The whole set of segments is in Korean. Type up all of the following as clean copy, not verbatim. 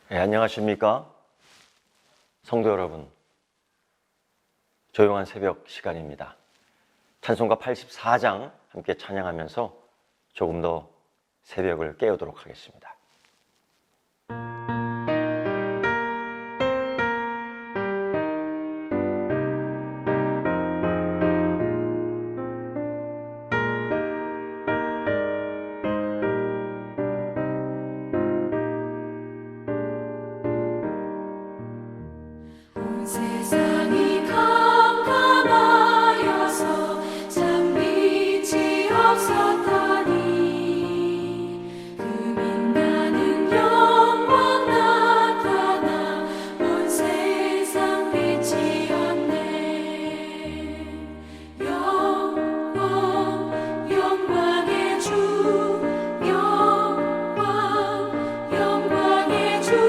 네, 안녕하십니까? 성도 여러분, 조용한 새벽 시간입니다. 찬송가 84장 함께 찬양하면서 조금 더 새벽을 깨우도록 하겠습니다. 세상이 캄캄하여서 참 빛이 없었다니 그 빛나는 영광 나타나 온 세상 빛이었네. 영광의 주 영광의 주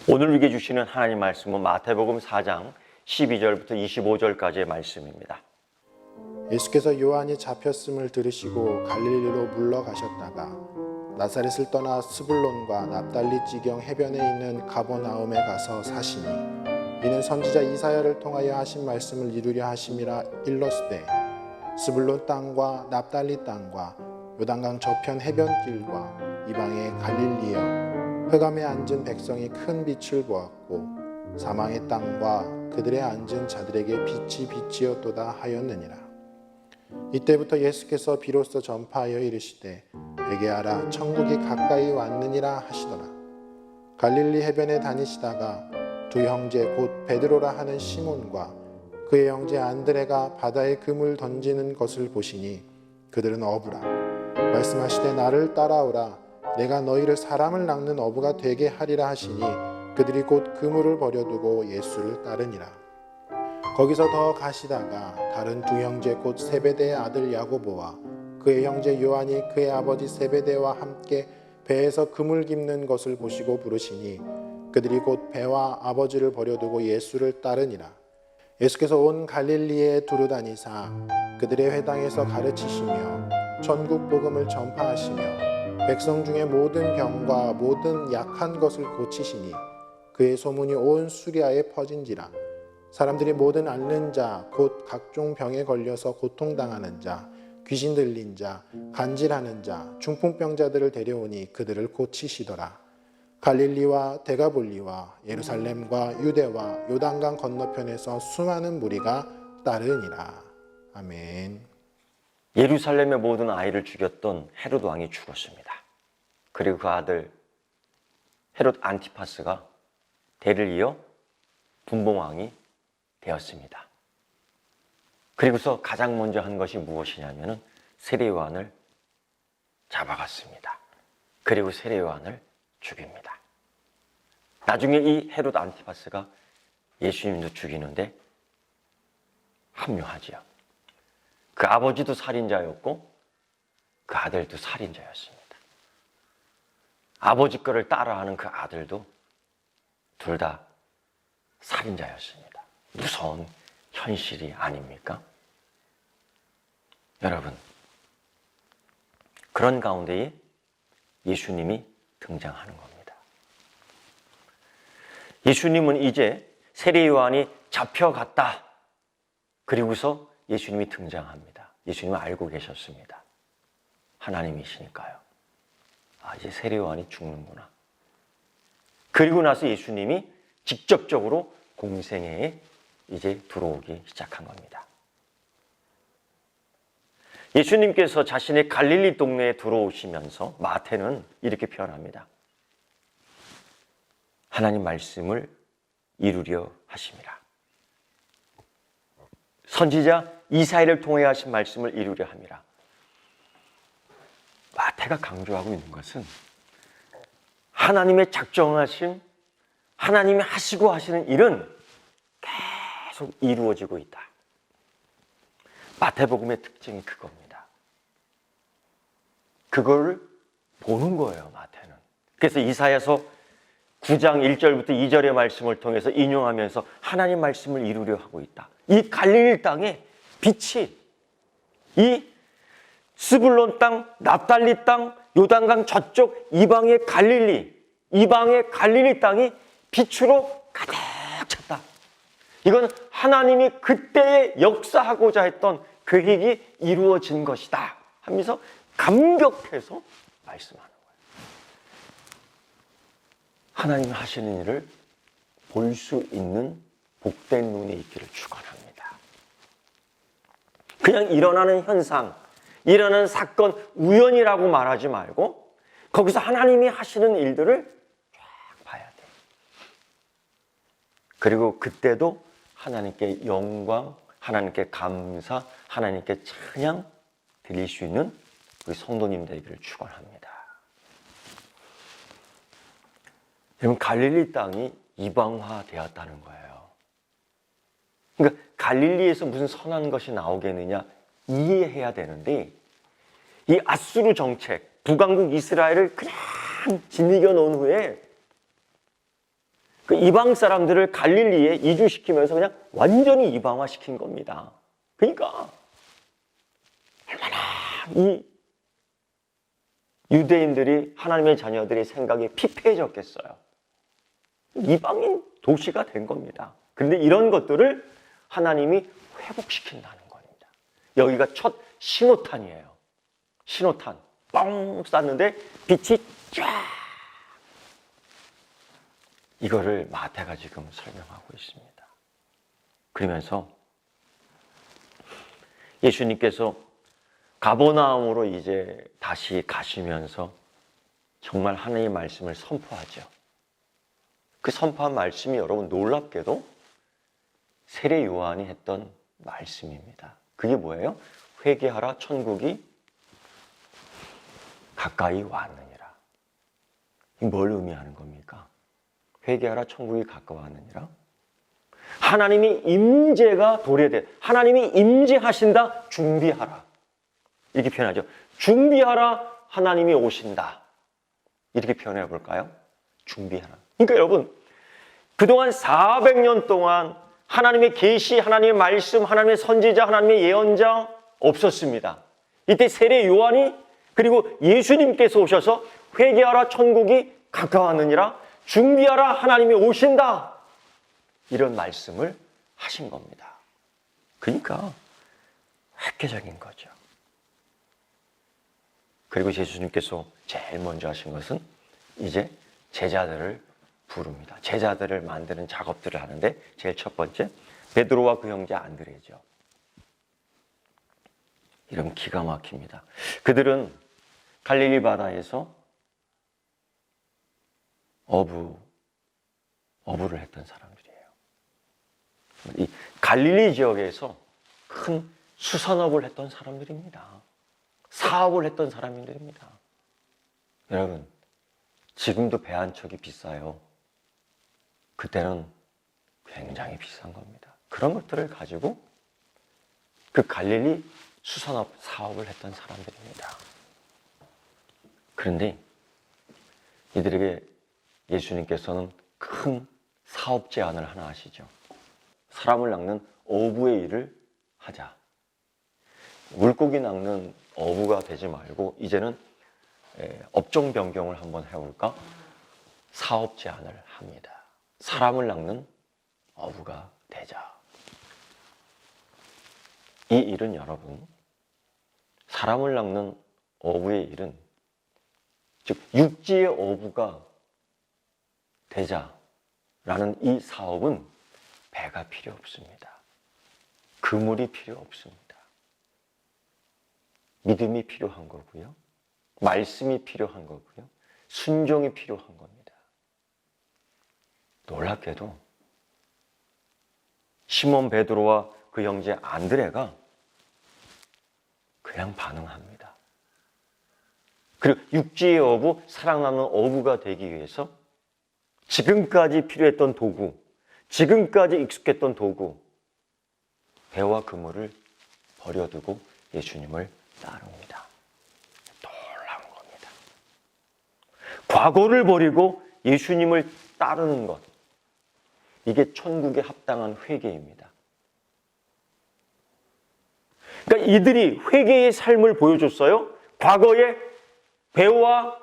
오늘 우리에게 주시는 하나님 말씀은 마태복음 4장 12절부터 25절까지의 말씀입니다. 예수께서 요한이 잡혔음을 들으시고 갈릴리로 물러가셨다가 나사렛을 떠나 스불론과 납달리 지경 해변에 있는 가버나움에 가서 사시니 이는 선지자 이사야를 통하여 하신 말씀을 이루려 하심이라. 일러스되 스불론 땅과 납달리 땅과 요단강 저편 해변길과 이방의 갈릴리여, 흑암에 앉은 백성이 큰 빛을 보았고 사망의 땅과 그들의 앉은 자들에게 빛이 빛이었도다 하였느니라. 이때부터 예수께서 비로소 전파하여 이르시되 회개하라, 천국이 가까이 왔느니라 하시더라. 갈릴리 해변에 다니시다가 두 형제 곧 베드로라 하는 시몬과 그의 형제 안드레가 바다에 그물 던지는 것을 보시니 그들은 어부라. 말씀하시되 나를 따라오라, 내가 너희를 사람을 낚는 어부가 되게 하리라 하시니 그들이 곧 그물을 버려두고 예수를 따르니라. 거기서 더 가시다가 다른 두 형제 곧 세베대의 아들 야고보와 그의 형제 요한이 그의 아버지 세베대와 함께 배에서 그물 깁는 것을 보시고 부르시니 그들이 곧 배와 아버지를 버려두고 예수를 따르니라. 예수께서 온 갈릴리에 두루다니사 그들의 회당에서 가르치시며 천국 복음을 전파하시며 백성 중에 모든 병과 모든 약한 것을 고치시니 그의 소문이 온 수리아에 퍼진지라. 사람들이 모든 앓는 자 곧 각종 병에 걸려서 고통당하는 자 귀신 들린 자 간질하는 자 중풍병자들을 데려오니 그들을 고치시더라. 갈릴리와 데가볼리와 예루살렘과 유대와 요단강 건너편에서 수많은 무리가 따르니라. 아멘. 예루살렘의 모든 아이를 죽였던 헤롯 왕이 죽었습니다. 그리고 그 아들 헤롯 안티파스가 대를 이어 분봉왕이 되었습니다. 그리고서 가장 먼저 한 것이 무엇이냐면은 세례요한을 잡아갔습니다. 그리고 세례요한을 죽입니다. 나중에 이 헤롯 안티파스가 예수님도 죽이는데 합류하지요. 그 아버지도 살인자였고 그 아들도 살인자였습니다. 아버지 거를 따라하는 그 아들도 둘 다 살인자였습니다. 무서운 현실이 아닙니까? 여러분, 그런 가운데에 예수님이 등장하는 겁니다. 예수님은 이제 세례요한이 잡혀갔다. 그리고서 예수님이 등장합니다. 예수님은 알고 계셨습니다. 하나님이시니까요. 아, 이제 세례요한이 죽는구나. 그리고 나서 예수님이 직접적으로 공생애에 이제 들어오기 시작한 겁니다. 예수님께서 자신의 갈릴리 동네에 들어오시면서 마태는 이렇게 표현합니다. 하나님 말씀을 이루려 하심이라. 선지자 이사야를 통해 하신 말씀을 이루려 함이라. 마태가 강조하고 있는 것은 하나님의 작정하신, 하나님이 하시고 하시는 일은 계속 이루어지고 있다. 마태복음의 특징이 그겁니다. 그걸 보는 거예요, 마태는. 그래서 이사야서 9장 1절부터 2절의 말씀을 통해서 인용하면서 하나님 말씀을 이루려 하고 있다. 이 갈릴리 땅에 빛이, 이 스불론 땅, 납달리 땅, 요단강 저쪽 이방의 갈릴리 땅이 빛으로 가득 찼다. 이건 하나님이 그때에 역사하고자 했던 계획이 이루어진 것이다 하면서 감격해서 말씀하는 거예요. 하나님이 하시는 일을 볼 수 있는 복된 눈이 있기를 축원합니다. 그냥 일어나는 현상, 일어나는 사건, 우연이라고 말하지 말고 거기서 하나님이 하시는 일들을 쫙 봐야 돼요. 그리고 그때도 하나님께 영광, 하나님께 감사, 하나님께 찬양 드릴 수 있는 우리 성도님 되기를 축원합니다. 여러분, 갈릴리 땅이 이방화 되었다는 거예요. 그러니까 갈릴리에서 무슨 선한 것이 나오겠느냐 이해해야 되는데, 이 아수르 정책, 북왕국 이스라엘을 그냥 짓이겨 놓은 후에 그 이방 사람들을 갈릴리에 이주시키면서 그냥 완전히 이방화시킨 겁니다. 그러니까 얼마나 이 유대인들이, 하나님의 자녀들의 생각이 피폐해졌겠어요. 이방인 도시가 된 겁니다. 그런데 이런 것들을 하나님이 회복시킨다는 겁니다. 여기가 첫 신호탄이에요. 신호탄 뻥 쐈는데 빛이 쫙, 이거를 마태가 지금 설명하고 있습니다. 그러면서 예수님께서 가버나움으로 이제 다시 가시면서 정말 하나님의 말씀을 선포하죠. 그 선포한 말씀이 여러분 놀랍게도 세례 요한이 했던 말씀입니다. 그게 뭐예요? 회개하라, 천국이 가까이 왔느니라. 뭘 의미하는 겁니까? 회개하라, 천국이 가까이 왔느니라. 하나님이 임재가 도래돼. 하나님이 임재하신다. 준비하라. 이렇게 표현하죠. 준비하라. 하나님이 오신다. 이렇게 표현해 볼까요? 준비하라. 그러니까 여러분, 그동안 400년 동안 하나님의 계시, 하나님의 말씀, 하나님의 선지자, 하나님의 예언자 없었습니다. 이때 세례 요한이 그리고 예수님께서 오셔서 회개하라, 천국이 가까웠느니라, 준비하라, 하나님이 오신다. 이런 말씀을 하신 겁니다. 그러니까 획기적인 거죠. 그리고 예수님께서 제일 먼저 하신 것은 이제 제자들을 부릅니다. 제자들을 만드는 작업들을 하는데 제일 첫 번째, 베드로와 그 형제 안드레죠. 이름 기가 막힙니다. 그들은 갈릴리 바다에서 어부를 했던 사람들이에요. 이 갈릴리 지역에서 큰 수산업을 했던 사람들입니다. 사업을 했던 사람들입니다. 여러분, 지금도 배 한 척이 비싸요. 그때는 굉장히 비싼 겁니다. 그런 것들을 가지고 그 갈릴리 수산업 사업을 했던 사람들입니다. 그런데 이들에게 예수님께서는 큰 사업 제안을 하나 하시죠. 사람을 낚는 어부의 일을 하자. 물고기 낚는 어부가 되지 말고 이제는 업종 변경을 한번 해볼까? 사업 제안을 합니다. 사람을 낚는 어부가 되자. 이 일은 여러분, 사람을 낚는 어부의 일은, 즉 육지의 어부가 되자라는 이 사업은 배가 필요 없습니다. 그물이 필요 없습니다. 믿음이 필요한 거고요. 말씀이 필요한 거고요. 순종이 필요한 겁니다. 놀랍게도 시몬 베드로와 그 형제 안드레가 그냥 반응합니다. 그리고 육지의 어부, 사랑하는 어부가 되기 위해서 지금까지 필요했던 도구, 지금까지 익숙했던 도구, 배와 그물을 버려두고 예수님을 따릅니다. 놀라운 겁니다. 과거를 버리고 예수님을 따르는 것, 이게 천국에 합당한 회개입니다. 그러니까 이들이 회개의 삶을 보여줬어요. 과거에 배와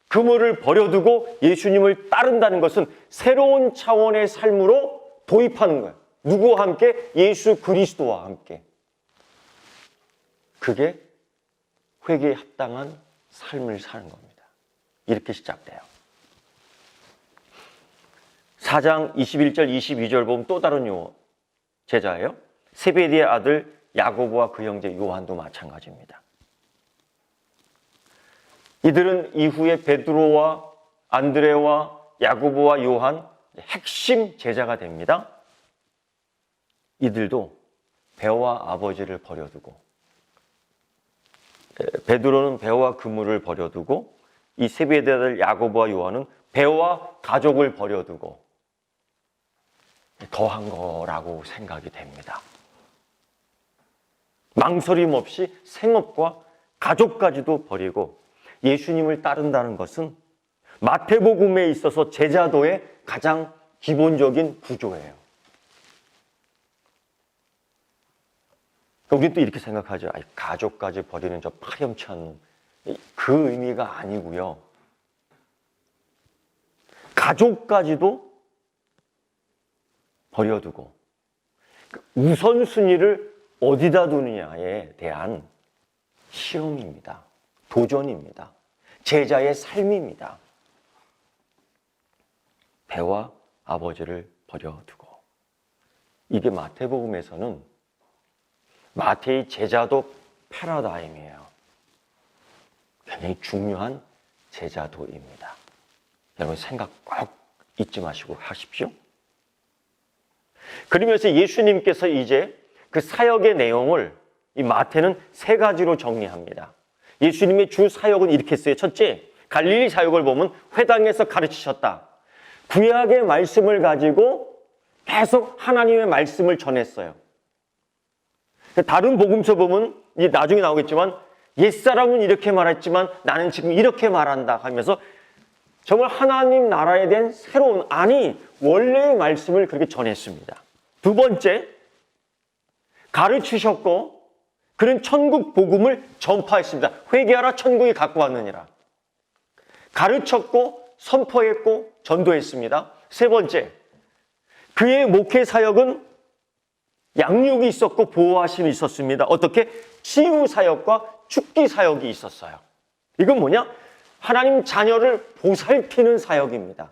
그물을 버려두고 예수님을 따른다는 것은 새로운 차원의 삶으로 도입하는 거예요. 누구와 함께? 예수 그리스도와 함께. 그게 회개에 합당한 삶을 사는 겁니다. 이렇게 시작돼요. 4장 21절 22절 보면 또 다른 제자예요. 세베대의 아들 야고보와 그 형제 요한도 마찬가지입니다. 이들은 이후에 베드로와 안드레와 야고보와 요한, 핵심 제자가 됩니다. 이들도 배와 아버지를 버려두고, 베드로는 배와 그물을 버려두고, 이 세베대의 아들 야고보와 요한은 배와 가족을 버려두고 더한 거라고 생각이 됩니다. 망설임 없이 생업과 가족까지도 버리고 예수님을 따른다는 것은 마태복음에 있어서 제자도의 가장 기본적인 구조예요. 우리는 또 이렇게 생각하죠. 가족까지 버리는 저 파렴치한 그 의미가 아니고요. 가족까지도 버려두고 우선순위를 어디다 두느냐에 대한 시험입니다. 도전입니다. 제자의 삶입니다. 배와 아버지를 버려두고. 이게 마태복음에서는 마태의 제자도 패러다임이에요. 굉장히 중요한 제자도입니다. 여러분 생각 꼭 잊지 마시고 하십시오. 그러면서 예수님께서 이제 그 사역의 내용을 이 마태는 세 가지로 정리합니다. 예수님의 주 사역은 이렇게 했어요. 첫째, 갈릴리 사역을 보면 회당에서 가르치셨다. 구약의 말씀을 가지고 계속 하나님의 말씀을 전했어요. 다른 복음서 보면 이제 나중에 나오겠지만 옛사람은 이렇게 말했지만 나는 지금 이렇게 말한다 하면서 정말 하나님 나라에 대한 새로운, 아니 원래의 말씀을 그렇게 전했습니다. 두 번째, 가르치셨고 그런 천국 복음을 전파했습니다. 회개하라, 천국이 갖고 왔느니라. 가르쳤고 선포했고 전도했습니다. 세 번째, 그의 목회 사역은 양육이 있었고 보호하심이 있었습니다. 어떻게? 치유 사역과 축기 사역이 있었어요. 이건 뭐냐? 하나님 자녀를 보살피는 사역입니다.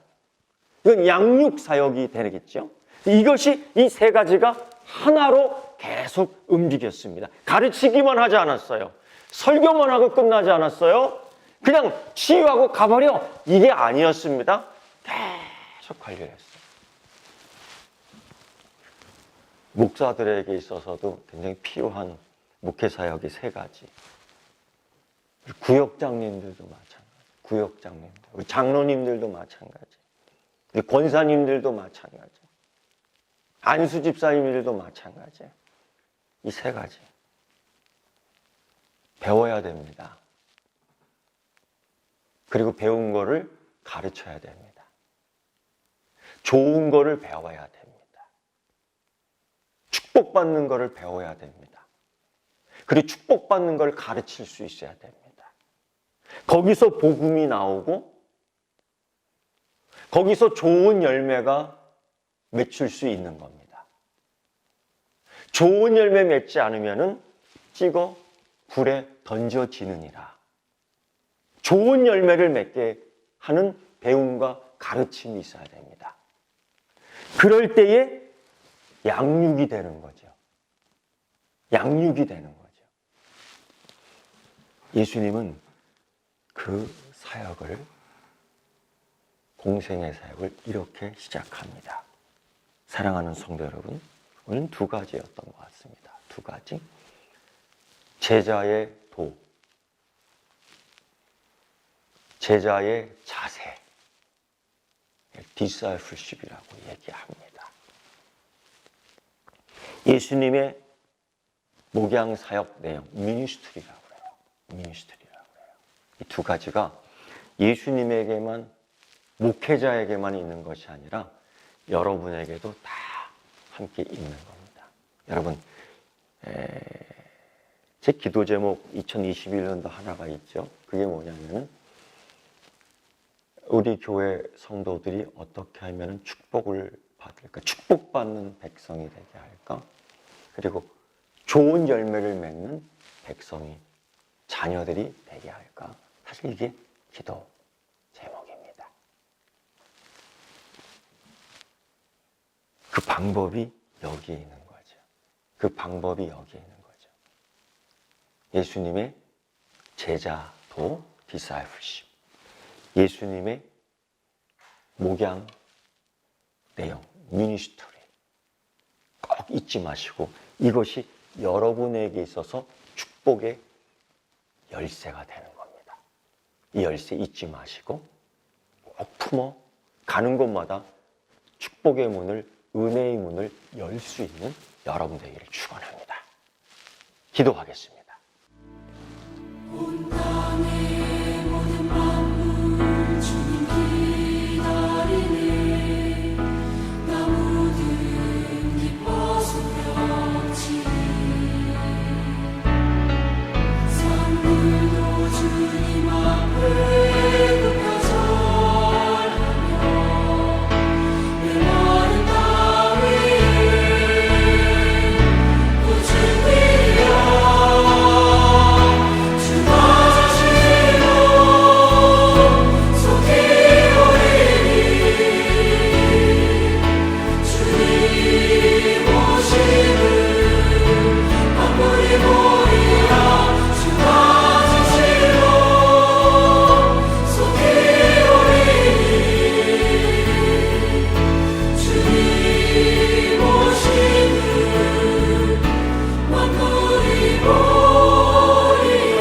이건 양육 사역이 되겠죠. 이것이 이 세 가지가 하나로 계속 움직였습니다. 가르치기만 하지 않았어요. 설교만 하고 끝나지 않았어요. 그냥 치유하고 가버려, 이게 아니었습니다. 계속 관리를 했어요. 목사들에게 있어서도 굉장히 필요한 목회 사역이 세 가지. 구역장님들도 마찬가지. 구역장님들, 우리 장로님들도 마찬가지. 우리 권사님들도 마찬가지. 안수 집사님들도 마찬가지. 이 세 가지 배워야 됩니다. 그리고 배운 거를 가르쳐야 됩니다. 좋은 거를 배워야 됩니다. 축복받는 거를 배워야 됩니다. 그리고 축복받는 걸 가르칠 수 있어야 됩니다. 거기서 복음이 나오고 거기서 좋은 열매가 맺힐 수 있는 겁니다. 좋은 열매 맺지 않으면 찍어 불에 던져지느니라. 좋은 열매를 맺게 하는 배움과 가르침이 있어야 됩니다. 그럴 때에 양육이 되는 거죠. 양육이 되는 거죠. 예수님은 그 사역을, 공생의 사역을 이렇게 시작합니다. 사랑하는 성도 여러분, 오늘은 두 가지였던 것 같습니다. 두 가지. 제자의 도, 제자의 자세, discipleship이라고 얘기합니다. 예수님의 목양 사역 내용, 미니스트리라고 해요. 미니스트리라고 해요. 이 두 가지가 예수님에게만, 목회자에게만 있는 것이 아니라 여러분에게도 다 함께 있는 겁니다. 여러분, 제 기도 제목 2021년도 하나가 있죠. 그게 뭐냐면은 우리 교회 성도들이 어떻게 하면 축복을 받을까? 축복받는 백성이 되게 할까? 그리고 좋은 열매를 맺는 백성이, 자녀들이 되게 할까? 사실 이게 기도 제목입니다. 그 방법이 여기에 있는 거죠. 그 방법이 여기에 있는 거죠. 예수님의 제자도 discipleship. 예수님의 목양 내용, 미니스트리 꼭 잊지 마시고 이것이 여러분에게 있어서 축복의 열쇠가 되는 겁니다. 이 열쇠 잊지 마시고 꼭 품어 가는 곳마다 축복의 문을, 은혜의 문을 열 수 있는 여러분 되기를 축원합니다. 기도하겠습니다. 온 땅의 모든 만물 주님 기다리네. 나무들 기뻐 소렸지. 산들도 주님 앞에 굽혀 절하며 메마른 땅 위에 꽃을 피려 주 맞으시고 속히 오리니. 주님 오심을 만물이 보리라. 주 맞으시고 속히 오리니. 주님 오심을 만물이 보리라.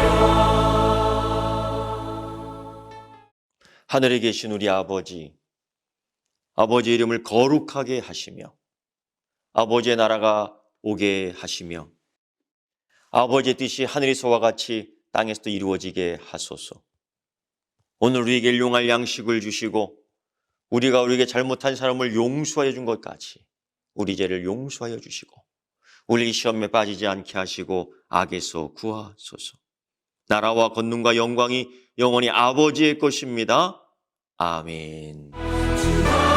하늘에 계신 우리 아버지, 아버지 이름을 거룩하게 하시며 아버지의 나라가 오게 하시며 아버지의 뜻이 하늘에서와 같이 땅에서도 이루어지게 하소서. 오늘 우리에게 일용할 양식을 주시고 우리가 우리에게 잘못한 사람을 용서하여 준 것 같이 우리 죄를 용서하여 주시고 우리 시험에 빠지지 않게 하시고 악에서 구하소서. 나라와 권능과 영광이 영원히 아버지의 것입니다. 아멘. 주와